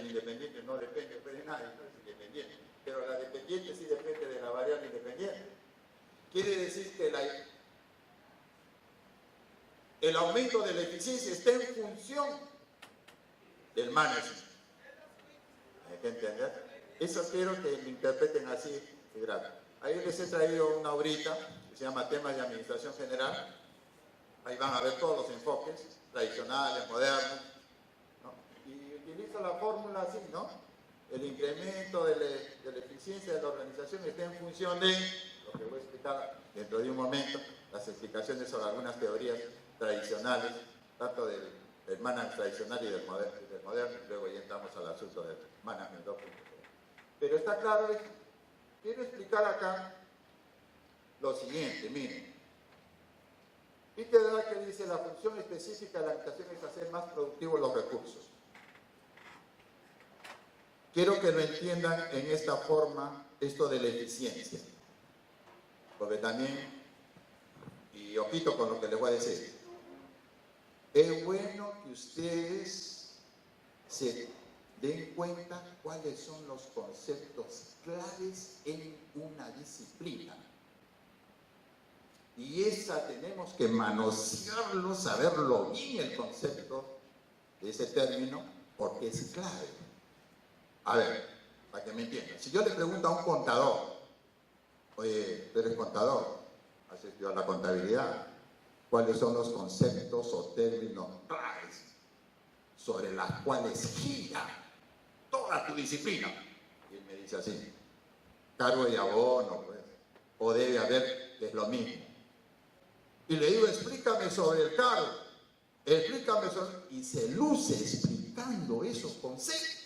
el independiente no depende de nadie, no es independiente, pero la dependiente sí depende de la variable independiente. Quiere decir que el aumento de la eficiencia está en función del management. Hay que entender. Eso quiero que lo interpreten así de grave. Ahí les he traído una obrita que se llama Temas de Administración General. Ahí van a ver todos los enfoques, tradicionales, modernos, ¿no? Y utilizo la fórmula así, ¿no? El incremento de la eficiencia de la organización está en función de, lo que voy a explicar dentro de un momento, las explicaciones sobre algunas teorías tradicionales, tanto del management tradicional y del moderno, y luego ya entramos al asunto del management 2.0. Pero está claro esto. Quiero explicar acá lo siguiente, miren. Peter Drucker dice, la función específica de la administración es hacer más productivos los recursos. Quiero que lo entiendan en esta forma, esto de la eficiencia. Porque también, y ojito con lo que les voy a decir, es bueno que ustedes se den cuenta cuáles son los conceptos claves en una disciplina. Y esa tenemos que manosearlo, saberlo bien el concepto de ese término, porque es clave. A ver, para que me entiendan. Si yo le pregunto a un contador, oye, tú eres contador, has estudiado la contabilidad, ¿cuáles son los conceptos o términos claves sobre las cuales gira toda tu disciplina? Y él me dice así, cargo y abono, pues, o debe haber, que es lo mismo. Y le digo, explícame sobre el cargo, explícame sobre... Y se luce explicando esos conceptos.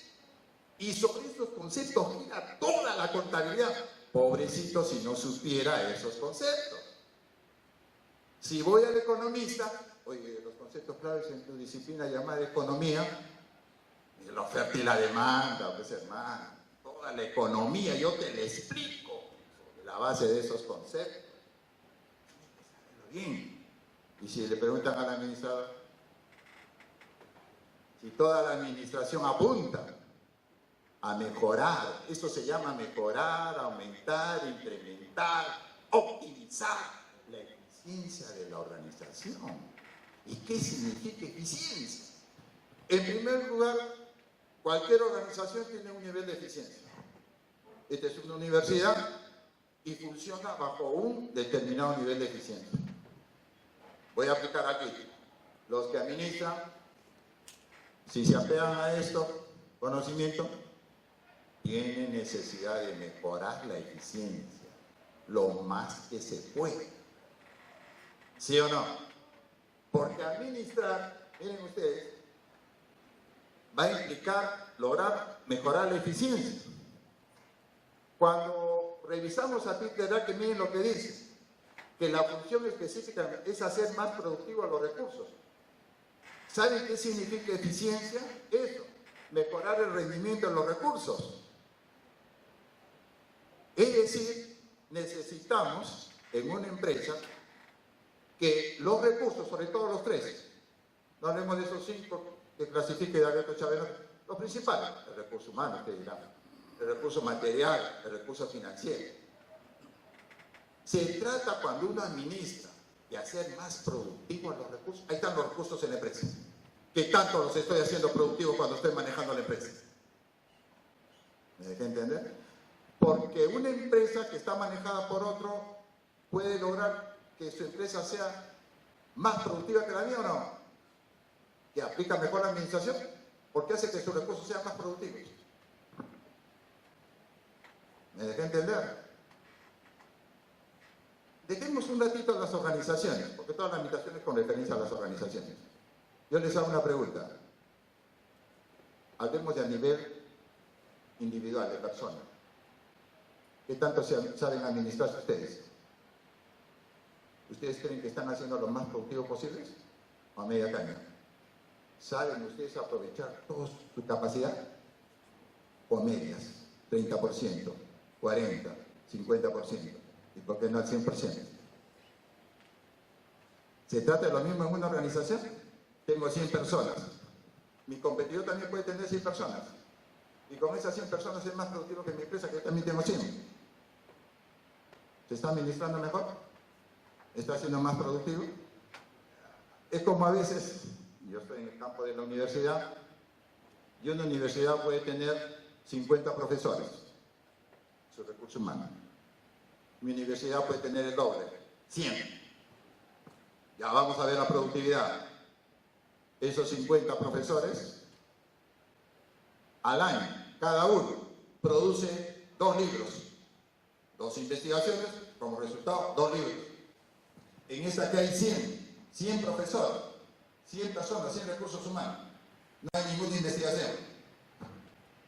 Y sobre esos conceptos gira toda la contabilidad. Pobrecito si no supiera esos conceptos. Si voy al economista, oye, los conceptos claves en tu disciplina llamada economía, la oferta y la demanda, pues hermano, toda la economía yo te la explico sobre la base de esos conceptos. Bien. Y si le preguntan al administrador, si toda la administración apunta a mejorar, eso se llama mejorar, aumentar, incrementar, optimizar la eficiencia de la organización. ¿Y qué significa eficiencia? En primer lugar, cualquier organización tiene un nivel de eficiencia. Esta es una universidad y funciona bajo un determinado nivel de eficiencia. Voy a aplicar aquí. Los que administran, si se apegan a esto, conocimiento, tienen necesidad de mejorar la eficiencia lo más que se puede. ¿Sí o no? Porque administrar, miren ustedes, va a implicar lograr mejorar la eficiencia. Cuando revisamos a Peter Drucker, miren lo que dice, que la función específica es hacer más productivos los recursos. ¿Saben qué significa eficiencia? Eso, mejorar el rendimiento de los recursos. Es decir, necesitamos en una empresa que los recursos, sobre todo los tres, no hablemos de esos 5 que clasifique Alberto Chávez, los principales, el recurso humano, ustedes dirán, el recurso material, el recurso financiero. Se trata cuando uno administra de hacer más productivos los recursos. Ahí están los recursos en la empresa. ¿Qué tanto los estoy haciendo productivos cuando estoy manejando la empresa? ¿Me dejé entender? Porque una empresa que está manejada por otro puede lograr que su empresa sea más productiva que la mía o no. Que aplica mejor la administración porque hace que sus recursos sean más productivos. ¿Me dejé entender? Dejemos un ratito a las organizaciones, porque toda la invitación es con referencia a las organizaciones. Yo les hago una pregunta. Hablemos de a nivel individual, de persona. ¿Qué tanto saben administrarse ustedes? ¿Ustedes creen que están haciendo lo más productivo posible? ¿O a media caña? ¿Saben ustedes aprovechar toda su capacidad? ¿O a medias? 30%, 40%, 50%. ¿Y por qué no al 100%? ¿Se trata de lo mismo en una organización? Tengo 100 personas. Mi competidor también puede tener 100 personas. Y con esas 100 personas es más productivo que mi empresa, que yo también tengo 100. ¿Se está administrando mejor? ¿Está siendo más productivo? Es como a veces, yo estoy en el campo de la universidad, y una universidad puede tener 50 profesores, su recurso humano. Mi universidad puede tener el doble, 100. Ya vamos a ver la productividad. Esos 50 profesores, al año, cada uno, produce 2 libros, 2 investigaciones, como resultado, 2 libros. En esta que hay 100 profesores, 100 personas, 100 recursos humanos. No hay ninguna investigación.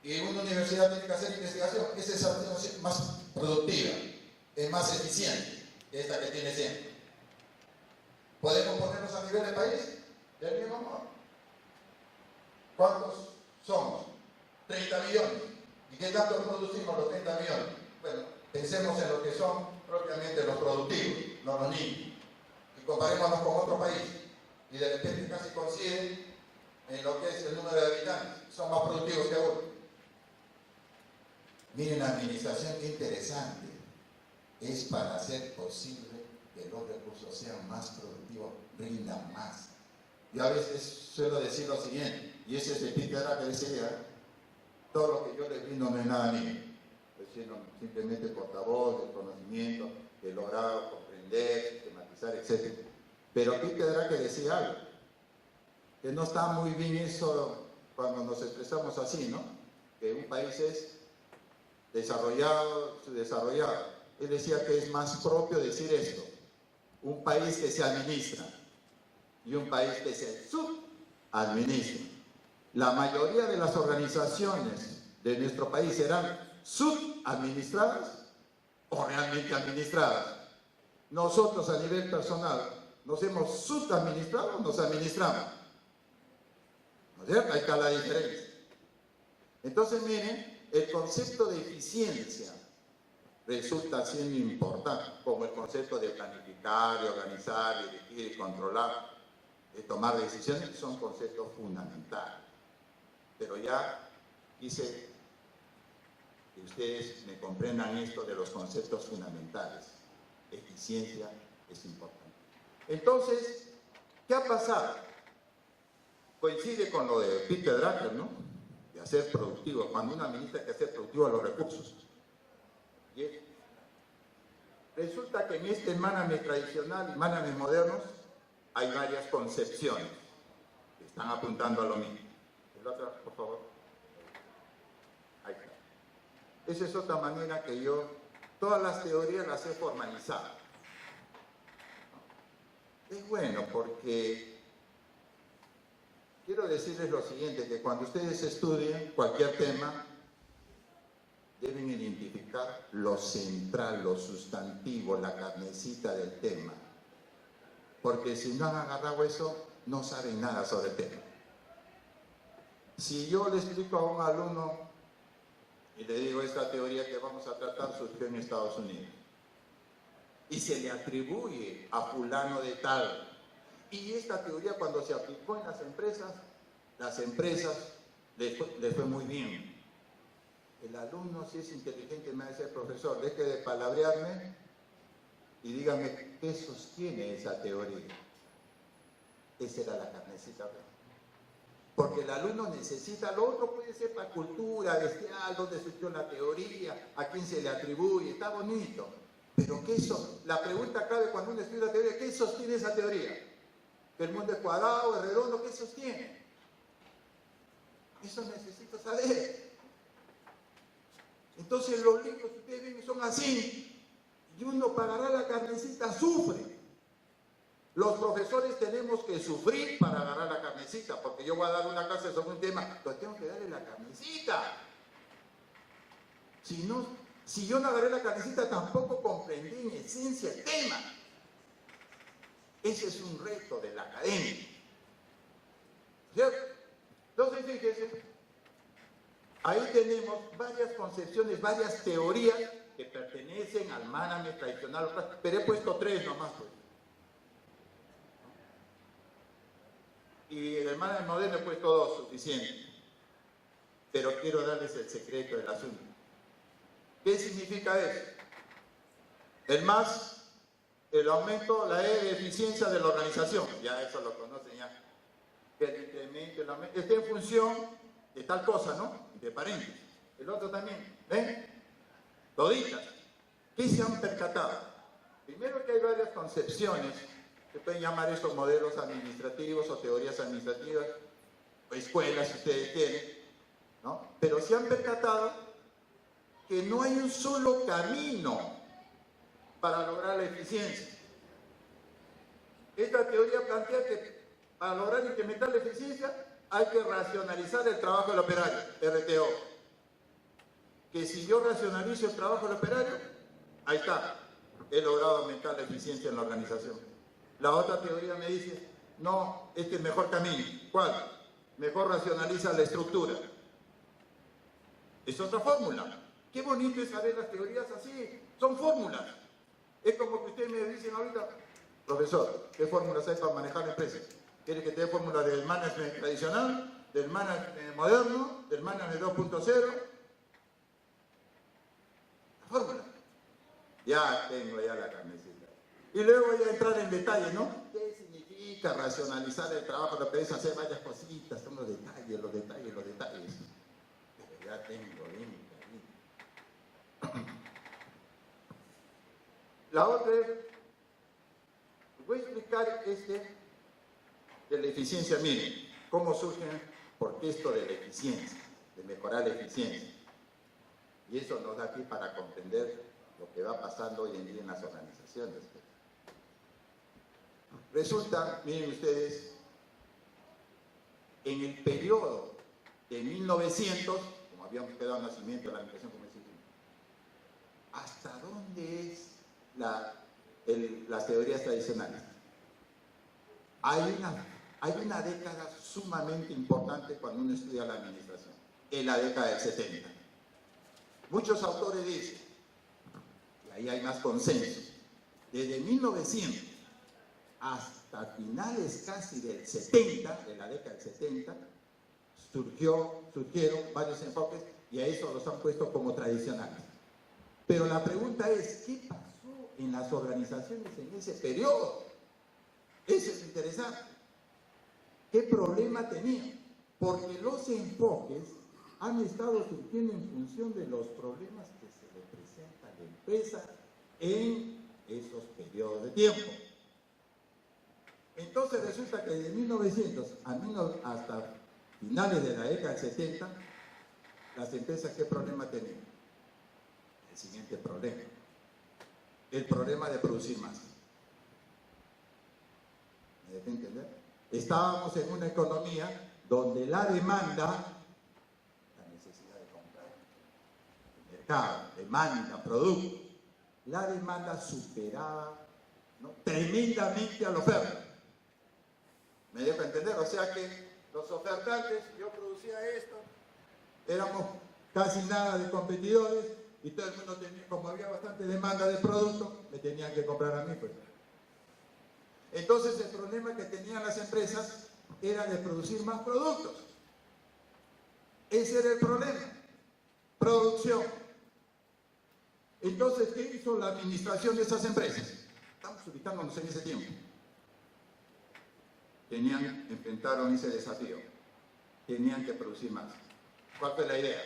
Y en una universidad tiene que hacer investigación. Esa es más productiva, es más eficiente que esta que tiene 100. ¿Podemos ponernos a nivel de país? ¿Del mismo modo? ¿Cuántos somos? 30 millones. ¿Y qué tanto producimos los 30 millones? Bueno, pensemos en lo que son propiamente los productivos, no los niños. Y comparémonos con otro país. Y de repente casi coinciden en lo que es el número de habitantes. Son más productivos que uno. Miren, la administración, qué interesante. Es para hacer posible que los recursos sean más productivos, rindan más. Yo a veces suelo decir lo siguiente, y ese es de Peter Drucker que decía, todo lo que yo les brindo no es nada mío. Es decir, simplemente portavoz del conocimiento, que he logrado comprender, sistematizar, etc. Pero Peter Drucker decía algo, que no está muy bien eso cuando nos expresamos así, ¿no? Que un país es desarrollado, subdesarrollado. Él decía que es más propio decir esto, un país que se administra y un país que se subadministra. La mayoría de las organizaciones de nuestro país serán subadministradas o realmente administradas. Nosotros a nivel personal nos hemos subadministrado o nos administramos. ¿No es cierto? Ahí está la diferencia. Entonces miren, el concepto de eficiencia resulta siendo importante, como el concepto de planificar, de organizar, dirigir y controlar, de tomar decisiones, son conceptos fundamentales. Pero ya quise que ustedes me comprendan esto de los conceptos fundamentales. Eficiencia es importante. Entonces, ¿qué ha pasado? Coincide con lo de Peter Drucker, ¿no? De hacer productivo, cuando una administra hay que hacer productivo a los recursos. Y resulta que en este management tradicional y management modernos hay varias concepciones que están apuntando a lo mismo. ¿El otro, por favor? Ahí está. Esa es otra manera que yo, todas las teorías las he formalizado. Es bueno porque quiero decirles lo siguiente, que cuando ustedes estudien cualquier tema, deben identificar lo central, lo sustantivo, la carnecita del tema. Porque si no han agarrado eso, no saben nada sobre el tema. Si yo le explico a un alumno y le digo esta teoría que vamos a tratar surgió en Estados Unidos y se le atribuye a fulano de tal, y esta teoría cuando se aplicó en las empresas les fue muy bien. El alumno, si es inteligente, me va a decir, profesor, deje de palabrearme y dígame qué sostiene esa teoría. Esa era la carnecita. Porque el alumno necesita, lo otro puede ser para cultura, bestial, dónde surgió la teoría, a quién se le atribuye, está bonito. Pero ¿qué eso? La pregunta clave cuando uno estudia la teoría, ¿qué sostiene esa teoría? ¿Que el mundo es cuadrado, es redondo? ¿Qué sostiene? Eso necesito saber. Entonces los libros que ustedes ven son así, y uno pagará la carnecita, sufre. Los profesores tenemos que sufrir para agarrar la carnecita, porque yo voy a dar una clase sobre un tema, pero tengo que darle la carnecita. Si yo no agarré la carnecita, tampoco comprendí en esencia el tema. Ese es un reto de la academia. ¿Cierto? Entonces, fíjense, ahí tenemos varias concepciones, varias teorías que pertenecen al management tradicional, pero he puesto 3 nomás, pues. Y en el management moderno he puesto 2, suficiente. pero quiero darles el secreto del asunto. ¿Qué significa eso? El más, el aumento, la E de eficiencia de la organización, ya eso lo conocen ya, que el incremento, el aumento, está en función de tal cosa, ¿no? De paréntesis. El otro también, ¿ven? Toditas. ¿Qué se han percatado? Primero que hay varias concepciones, se pueden llamar estos modelos administrativos o teorías administrativas, o escuelas si ustedes quieren, ¿no? Pero se han percatado que no hay un solo camino para lograr la eficiencia. Esta teoría plantea que para lograr incrementar la eficiencia hay que racionalizar el trabajo del operario, RTO. Que si yo racionalizo el trabajo del operario, ahí está, he logrado aumentar la eficiencia en la organización. La otra teoría me dice, no, este es el mejor camino. ¿Cuál? Mejor racionaliza la estructura. Es otra fórmula. Qué bonito es saber las teorías así, son fórmulas. Es como que ustedes me dicen ahorita, profesor, ¿qué fórmulas hay para manejar la empresa? ¿Quiere que te dé fórmula del management tradicional, del management moderno, del management 2.0? La fórmula. Ya tengo ya la carnecita. Y luego voy a entrar en detalle, ¿no? ¿Qué significa racionalizar el trabajo de la empresa? Hacer varias cositas, son los detalles, los detalles, los detalles. Pero ya tengo bien. La otra es, voy a explicar de la eficiencia. Miren, cómo surge, por qué esto de la eficiencia, de mejorar la eficiencia. Y eso nos da aquí para comprender lo que va pasando hoy en día en las organizaciones. Resulta, miren ustedes, en el periodo de 1900, como habíamos quedado al nacimiento de la administración comercial, ¿hasta dónde es las teorías tradicionales? Hay una década sumamente importante cuando uno estudia la administración, en la década del 70. Muchos autores dicen, y ahí hay más consenso, desde 1900 hasta finales casi del 70, de la década del 70, surgieron varios enfoques y a eso los han puesto como tradicionales. Pero la pregunta es, ¿qué pasó en las organizaciones en ese periodo? Eso es interesante. ¿Qué problema tenían? Porque los enfoques han estado surgiendo en función de los problemas que se le presentan a la empresa en esos periodos de tiempo. Entonces resulta que de 1900 hasta finales de la década del 70, las empresas, ¿qué problema tenían? El siguiente problema. El problema de producir más. ¿Me dejan entender? Estábamos en una economía donde la demanda, la necesidad de comprar, el mercado, demanda, productos, la demanda superaba, ¿no?, tremendamente a la oferta. ¿Me dejo entender? O sea que los ofertantes, yo producía esto, éramos casi nada de competidores y todo el mundo tenía, como había bastante demanda de producto, me tenían que comprar a mí, pues. Entonces el problema que tenían las empresas era de producir más productos. Ese era el problema. Producción. Entonces, ¿qué hizo la administración de esas empresas? Estamos ubicándonos en ese tiempo. Enfrentaron ese desafío. Tenían que producir más. ¿Cuál fue la idea?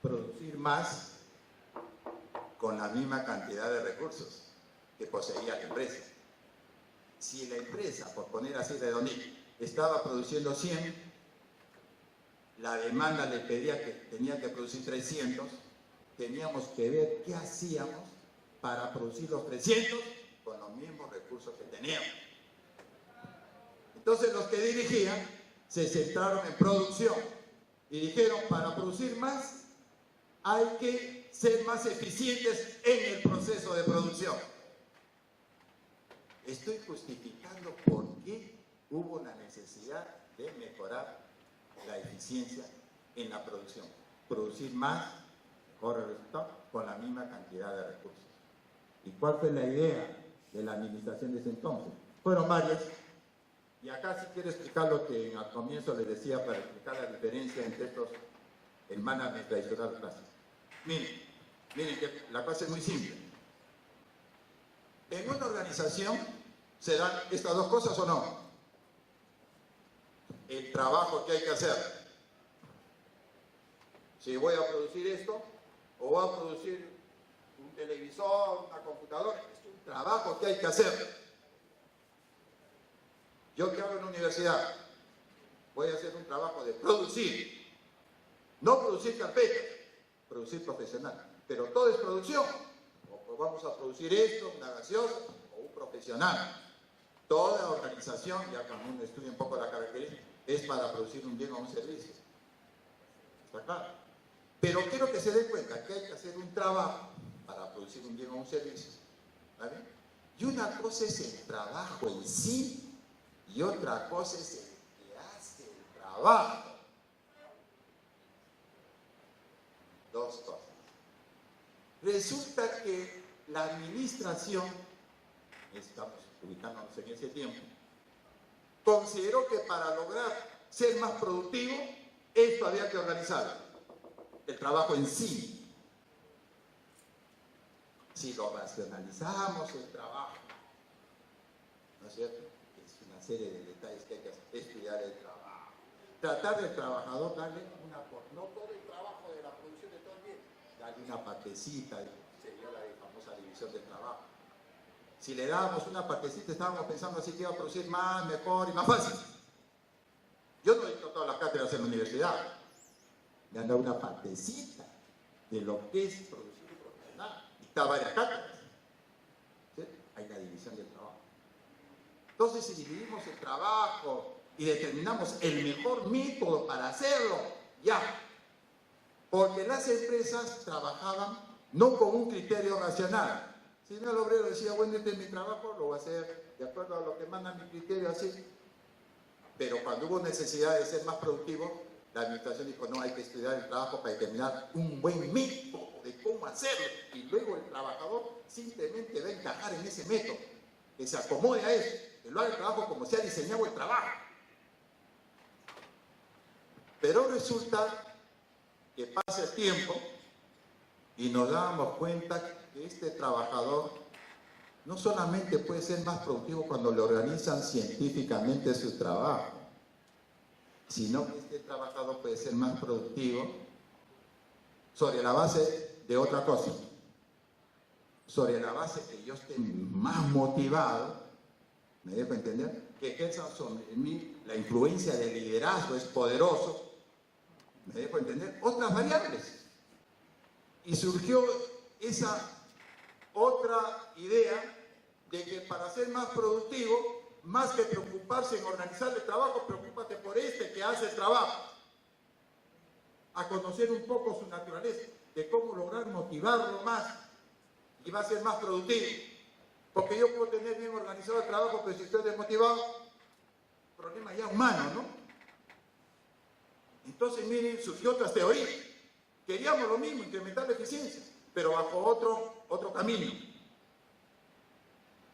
Producir más con la misma cantidad de recursos que poseía la empresa. Si la empresa, por poner así redondito, estaba produciendo 100, la demanda le pedía que tenía que producir 300, teníamos que ver qué hacíamos para producir los 300 con los mismos recursos que teníamos. Entonces los que dirigían se centraron en producción y dijeron, para producir más hay que ser más eficientes en el proceso de producción. Estoy justificando por qué hubo la necesidad de mejorar la eficiencia en la producción. Producir más, mejor resultado, con la misma cantidad de recursos. ¿Y cuál fue la idea de la administración de ese entonces? Fueron varias. Y acá sí quiero explicar lo que al comienzo les decía para explicar la diferencia entre estos el management tradicional clásico. Miren que la cosa es muy simple. En una organización se dan estas dos cosas o no. El trabajo que hay que hacer. Si voy a producir esto, o voy a producir un televisor, una computadora, es un trabajo que hay que hacer. Yo que hago en la universidad, voy a hacer un trabajo de producir. No producir carpetas, producir profesional. Pero todo es producción. O vamos a producir esto, una gaseosa, o un profesional. Toda organización, ya cuando uno estudia un poco la característica, es para producir un bien o un servicio. ¿Está claro? Pero quiero que se den cuenta que hay que hacer un trabajo para producir un bien o un servicio. ¿Está bien? Y una cosa es el trabajo en sí, y otra cosa es el que hace el trabajo. Dos cosas. Resulta que la administración, estamos ubicándonos en ese tiempo, consideró que para lograr ser más productivo, esto había que organizarlo, el trabajo en sí. Si lo racionalizamos, el trabajo, ¿no es cierto? Es una serie de detalles que hay que hacer. Estudiar el trabajo, tratar del trabajador, darle una, no todo el trabajo de la producción de todo el bien, darle una partecita, sería la famosa división del trabajo. Si le dábamos una partecita, estábamos pensando así que iba a producir más, mejor y más fácil. Yo no he visto todas las cátedras en la universidad. Me han dado una partecita de lo que es producir un profesional. Y está varias cátedras. ¿Sí? Hay la división del trabajo. Entonces, si dividimos el trabajo y determinamos el mejor método para hacerlo, ya. Porque las empresas trabajaban no con un criterio racional. Si no, el obrero decía, bueno, este es mi trabajo, lo voy a hacer de acuerdo a lo que manda mi criterio, así. Pero cuando hubo necesidad de ser más productivo, la administración dijo, no, hay que estudiar el trabajo para determinar un buen método de cómo hacerlo. Y luego el trabajador simplemente va a encajar en ese método, que se acomode a eso, que lo haga el trabajo como se ha diseñado el trabajo. Pero resulta que pasa el tiempo y nos damos cuenta que este trabajador no solamente puede ser más productivo cuando le organizan científicamente su trabajo, sino que este trabajador puede ser más productivo sobre la base de otra cosa, sobre la base que yo esté más motivado, ¿me dejo entender? Que ejerza sobre mí la influencia del liderazgo, es poderoso, ¿me dejo entender? Otras variables. Y surgió esa otra idea de que para ser más productivo, más que preocuparse en organizar el trabajo, preocúpate por este que hace el trabajo. A conocer un poco su naturaleza, de cómo lograr motivarlo más y va a ser más productivo. Porque yo puedo tener bien organizado el trabajo, pero si estoy desmotivado, problema ya humano, ¿no? Entonces, miren, surgió otras teorías. Queríamos lo mismo, incrementar la eficiencia, pero bajo otro camino.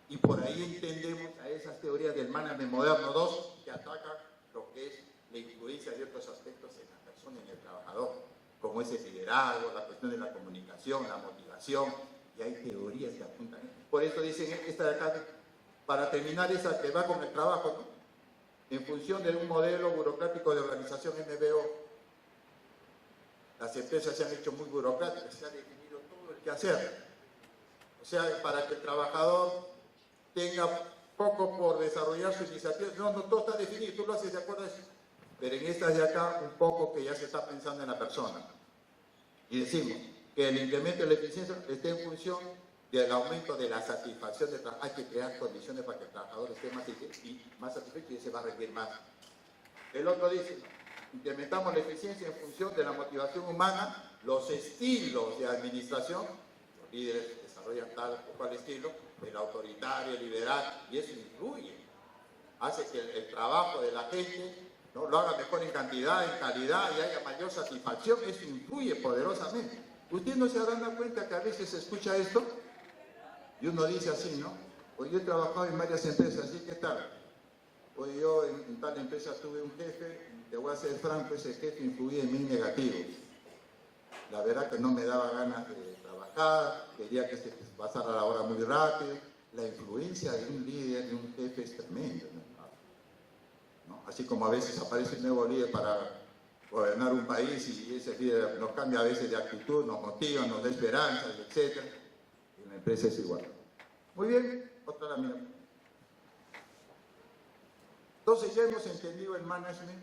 Y por ahí entendemos a esas teorías del management moderno 2 que atacan lo que es la influencia de otros aspectos en la persona, en el trabajador, como es el liderazgo, la cuestión de la comunicación, la motivación, y hay teorías que apuntan. Por eso dicen esta de acá, para terminar esa que va con el trabajo, ¿no? En función de un modelo burocrático de organización MBO, las empresas se han hecho muy burocráticas, se ha definido todo el quehacer. O sea, para que el trabajador tenga poco por desarrollar su iniciativa, no, todo está definido, tú lo haces de acuerdo a eso. Pero en estas de acá, un poco que ya se está pensando en la persona. Y decimos que el incremento de la eficiencia esté en función del aumento de la satisfacción del trabajo. Hay que crear condiciones para que el trabajador esté más satisfecho y se va a requerir más. El otro dice, incrementamos la eficiencia en función de la motivación humana, los estilos de administración, los líderes desarrollan tal o cual estilo, el autoritario, el liberal, y eso influye, hace que el trabajo de la gente, ¿no?, lo haga mejor en cantidad, en calidad y haya mayor satisfacción. Eso influye poderosamente. ¿Ustedes no se habrán dado cuenta que a veces se escucha esto? Y uno dice así, ¿no? Pues yo he trabajado en varias empresas, ¿sí? ¿Qué tal? Pues yo en tal empresa tuve un jefe, te voy a ser franco, ese jefe influía en mí negativo. la verdad que no me daba ganas de trabajar, quería que se pasara la hora muy rápido. La influencia de un líder, de un jefe es tremenda, ¿no? Así como a veces aparece un nuevo líder para gobernar un país y ese líder nos cambia a veces de actitud, nos motiva, nos da esperanzas, etc. En la empresa es igual. Muy bien, otra lámina. Entonces ya hemos entendido el management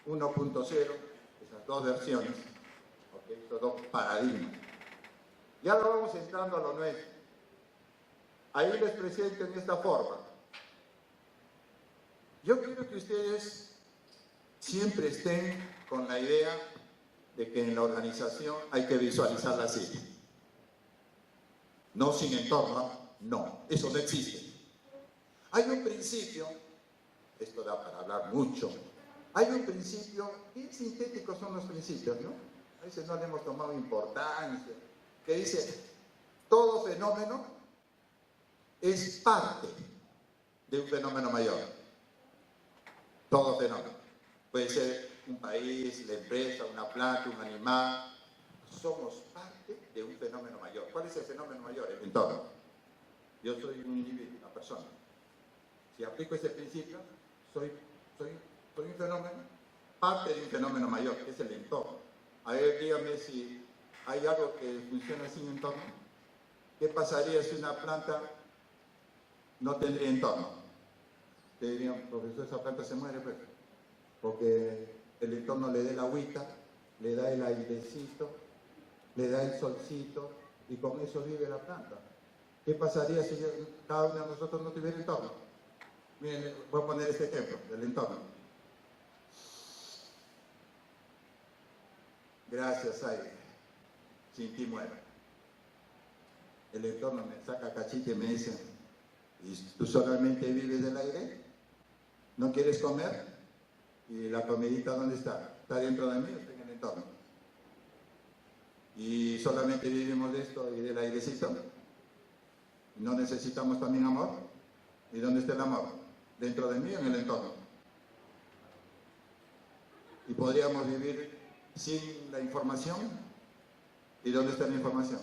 1.0, esas dos versiones, ¿okay? Estos dos paradigmas. Y ahora vamos entrando a lo nuestro. Ahí les presento en esta forma. Yo quiero que ustedes siempre estén con la idea de que en la organización hay que visualizarla así. No sin entorno, no, eso no existe. Hay un principio, esto da para hablar mucho, hay un principio, bien sintéticos son los principios, ¿no? A veces no le hemos tomado importancia, que dice, todo fenómeno es parte de un fenómeno mayor. Todo fenómeno. Puede ser un país, la empresa, una planta, un animal. Somos parte de un fenómeno mayor. ¿Cuál es el fenómeno mayor? El entorno. Yo soy un individuo, una persona. Si aplico ese principio, soy un fenómeno, parte de un fenómeno mayor, que es el entorno. A ver, dígame si hay algo que funciona sin entorno. ¿Qué pasaría si una planta no tendría entorno? Te dirían, profesor, esa planta se muere, pues, porque el entorno le da el agüita, le da el airecito, le da el solcito, y con eso vive la planta. ¿Qué pasaría si cada uno de nosotros no tuviera entorno? Miren, voy a poner este ejemplo del entorno. Gracias, aire. Sin ti muero. El entorno me saca cachite y me dice, ¿y tú solamente vives del aire? ¿No quieres comer? ¿Y la comidita dónde está? ¿Está dentro de mí o está en el entorno? ¿Y solamente vivimos de esto y del airecito? ¿No necesitamos también amor? ¿Y dónde está el amor? ¿Dentro de mí o en el entorno? ¿Y podríamos vivir sin la información? ¿Y dónde está la información?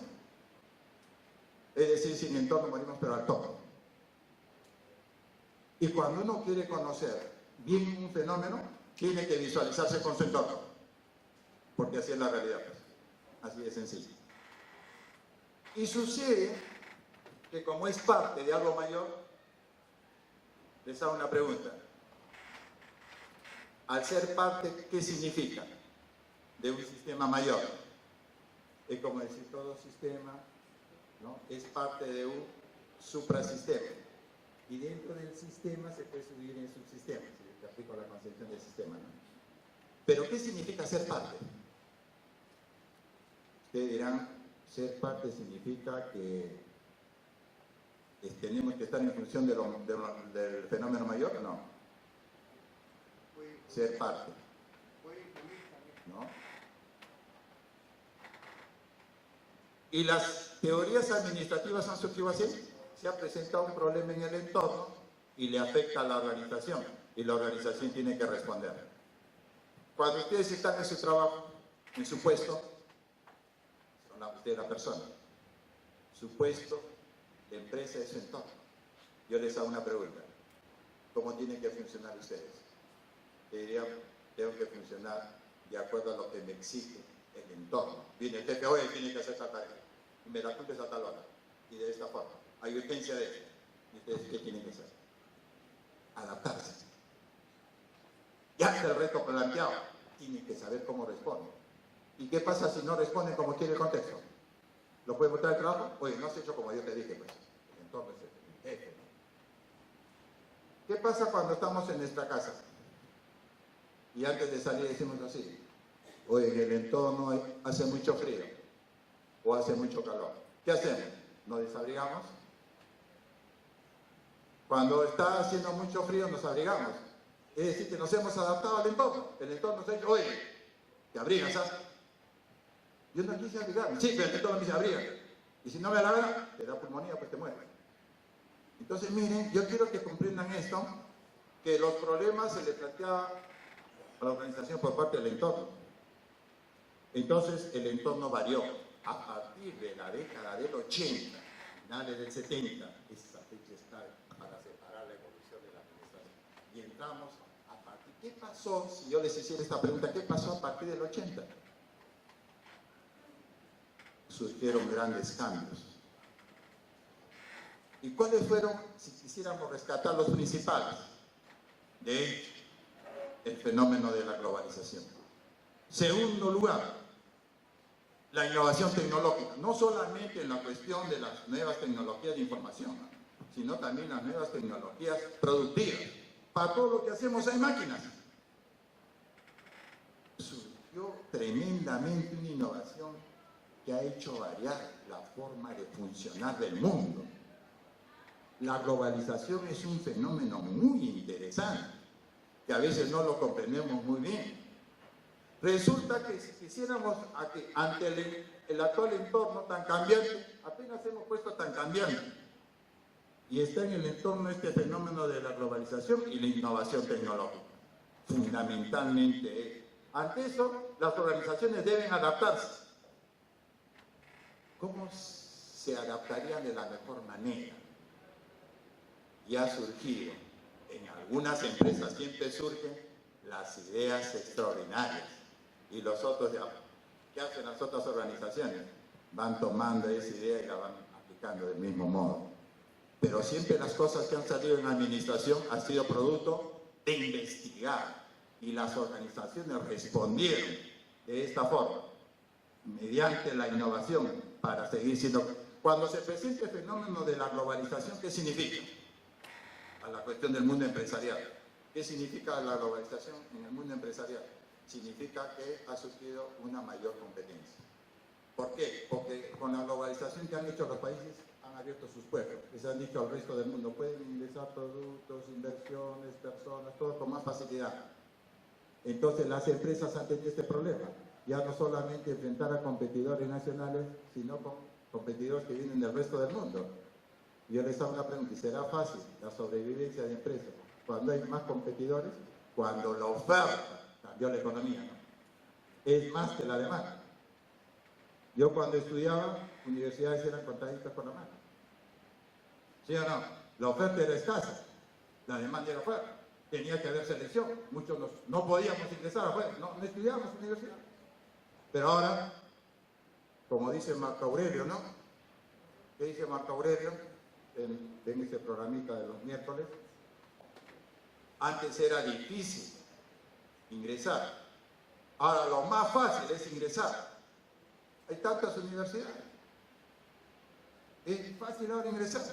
Es decir, sin entorno morimos, pero al toque. Y cuando uno quiere conocer bien un fenómeno, tiene que visualizarse con su entorno, porque así es la realidad, pues. Así de sencillo. Y sucede que como es parte de algo mayor, les hago una pregunta. Al ser parte, ¿qué significa? De un sistema mayor. Es como decir, todo sistema, ¿no?, es parte de un suprasistema. Y dentro del sistema se puede subir en subsistemas, si te aplico la concepción del sistema, ¿no? Pero ¿qué significa ser parte? Ustedes dirán, ser parte significa que tenemos que estar en función del fenómeno mayor, ¿no? Ser parte, ¿no? Y las teorías administrativas han surgido así. Se ha presentado un problema en el entorno y le afecta a la organización, y la organización tiene que responder. Cuando ustedes están en su trabajo, en su puesto, usted es la persona, su puesto, la empresa es su entorno. Yo les hago una pregunta: ¿cómo tienen que funcionar ustedes? Te diría, tengo que funcionar de acuerdo a lo que me exige el entorno. Viene el jefe, oye, tiene que hacer esta tarea, y me la cumples a tal hora, y de esta forma. Hay urgencia de esto. ¿Y ustedes qué tienen que hacer? Adaptarse. Ya está el reto planteado, tienen que saber cómo responden. ¿Y qué pasa si no responden como quiere el contexto? ¿Lo pueden botar del trabajo? Oye, no has hecho como yo te dije, pues. Entonces, el jefe, ¿no? ¿Qué pasa cuando estamos en nuestra casa? Y antes de salir decimos así: oye, en el entorno hace mucho frío o hace mucho calor. ¿Qué hacemos? ¿Nos desabrigamos? Cuando está haciendo mucho frío nos abrigamos. Es decir, que nos hemos adaptado al entorno. El entorno nos ha dicho, oye, te abrigas, ¿sabes? Yo no quise abrigarme. Sí, pero el entorno me dice, abriga. Y si no me abriga, te da pulmonía, pues te mueres. Entonces, miren, yo quiero que comprendan esto, que los problemas se les planteaba a la organización por parte del entorno. Entonces el entorno varió. A partir de la década del 80, finales del 70, esa fecha está para separar la evolución de la administración. Y entramos a partir. ¿Qué pasó? Si yo les hiciera esta pregunta, ¿qué pasó a partir del 80? Surgieron grandes cambios. ¿Y cuáles fueron, si quisiéramos rescatar los principales? De hecho, el fenómeno de la globalización. Segundo lugar, la innovación tecnológica, no solamente en la cuestión de las nuevas tecnologías de información, sino también las nuevas tecnologías productivas. Para todo lo que hacemos hay máquinas. Surgió tremendamente una innovación que ha hecho variar la forma de funcionar del mundo. La globalización es un fenómeno muy interesante, que a veces no lo comprendemos muy bien. Resulta que si quisiéramos, ante el actual entorno tan cambiante, apenas hemos puesto tan cambiante, y está en el entorno este fenómeno de la globalización y la innovación tecnológica. Fundamentalmente, ante eso, las organizaciones deben adaptarse. ¿Cómo se adaptarían de la mejor manera? Y ha surgido, en algunas empresas siempre surgen las ideas extraordinarias. Y los otros, ¿qué hacen las otras organizaciones? Van tomando esa idea y la van aplicando del mismo modo. Pero siempre las cosas que han salido en administración han sido producto de investigar. Y las organizaciones respondieron de esta forma, mediante la innovación, para seguir siendo... Cuando se presenta el fenómeno de la globalización, ¿qué significa? A la cuestión del mundo empresarial. ¿Qué significa la globalización en el mundo empresarial? Significa que ha surgido una mayor competencia. ¿Por qué? Porque con la globalización que han hecho los países, han abierto sus puertos. Les han dicho al resto del mundo, pueden ingresar productos, inversiones, personas, todo con más facilidad. Entonces las empresas han tenido este problema. Ya no solamente enfrentar a competidores nacionales, sino con competidores que vienen del resto del mundo. Yo les hago una pregunta, ¿y será fácil la sobrevivencia de empresas cuando hay más competidores? Cuando la oferta cambió la economía, ¿no? Es más que la demanda. Yo cuando estudiaba, universidades eran contaditas con la mano. ¿Sí o no? La oferta era escasa, la demanda era fuerte. Tenía que haber selección. Muchos no podíamos ingresar afuera, no estudiábamos en universidad. Pero ahora, como dice Marco Aurelio, ¿no? ¿Qué dice Marco Aurelio en ese programita de los miércoles? Antes era difícil ingresar. Ahora lo más fácil es ingresar. Hay tantas universidades. Es fácil ahora ingresar.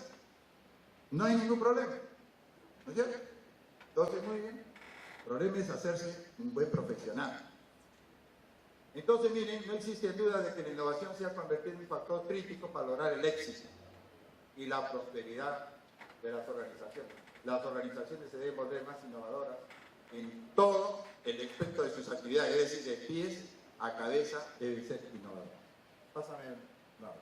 No hay ningún problema. ¿No es cierto? Entonces, muy bien. El problema es hacerse un buen profesional. Entonces, miren, no existe duda de que la innovación se ha convertido en un factor crítico para lograr el éxito y la prosperidad de las organizaciones. Las organizaciones se deben volver más innovadoras en todo el aspecto de sus actividades, es decir, de pies a cabeza deben ser innovadoras. Pásame, no.